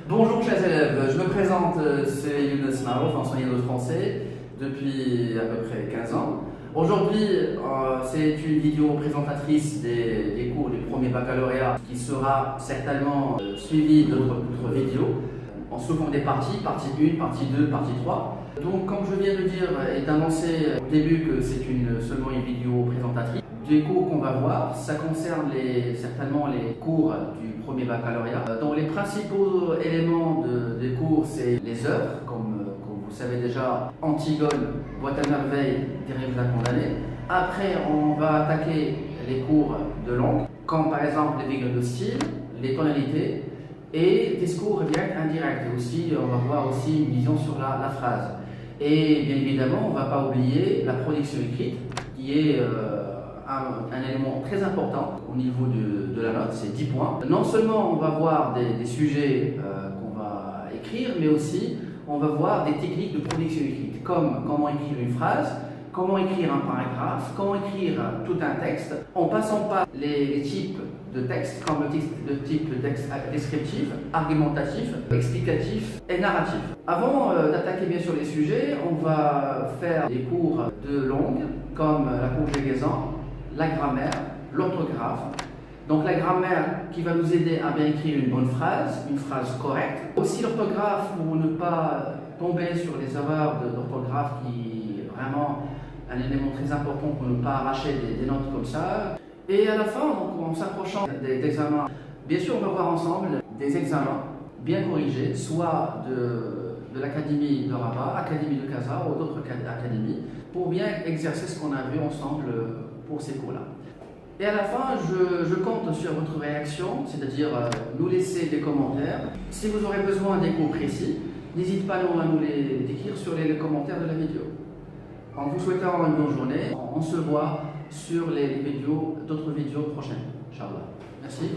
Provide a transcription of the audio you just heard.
Bonjour chers élèves, je me présente, c'est Younes Marouf, enseignant de français depuis à peu près 15 ans. Aujourd'hui, c'est une vidéo présentatrice des cours du premier baccalauréat qui sera certainement suivie d'autres vidéos en sous forme des parties, partie 1, partie 2, partie 3. Donc comme je viens de dire et d'annoncer au début que c'est seulement une vidéo présentatrice, des cours qu'on va voir, ça concerne certainement les cours du premier baccalauréat. Donc les principaux éléments des cours, c'est les œuvres, comme vous savez déjà, Antigone, Boîte à merveilles, Thérèse la condamnée. Après, on va attaquer les cours de langue, comme par exemple les règles de style, les tonalités et discours direct, indirect. Et aussi, on va voir aussi une vision sur la phrase. Et bien évidemment, on ne va pas oublier la production écrite, qui est un élément très important au niveau de la note, c'est 10 points. Non seulement on va voir des sujets qu'on va écrire, mais aussi on va voir des techniques de production écrite, comme comment écrire une phrase, comment écrire un paragraphe, comment écrire tout un texte, en passant par les types de textes, comme le type de texte descriptif, argumentatif, explicatif et narratif. Avant d'attaquer bien sûr les sujets, on va faire des cours de langue, comme la conjugaison, la grammaire, l'orthographe. Donc la grammaire qui va nous aider à bien écrire une bonne phrase, une phrase correcte. Aussi l'orthographe pour ne pas tomber sur les erreurs d'orthographe qui est vraiment un élément très important pour ne pas arracher des notes comme ça. Et à la fin, donc, en s'approchant des examens, bien sûr on va voir ensemble des examens bien corrigés, soit de l'Académie de Rabat, Académie de Casa ou d'autres académies, pour bien exercer ce qu'on a vu ensemble pour ces cours-là. Et à la fin, je compte sur votre réaction, c'est-à-dire nous laisser des commentaires. Si vous aurez besoin des cours précis, n'hésitez pas à nous les décrire sur les commentaires de la vidéo. En vous souhaitant une bonne journée, on se voit sur d'autres vidéos prochaines. Inch'Allah. Merci.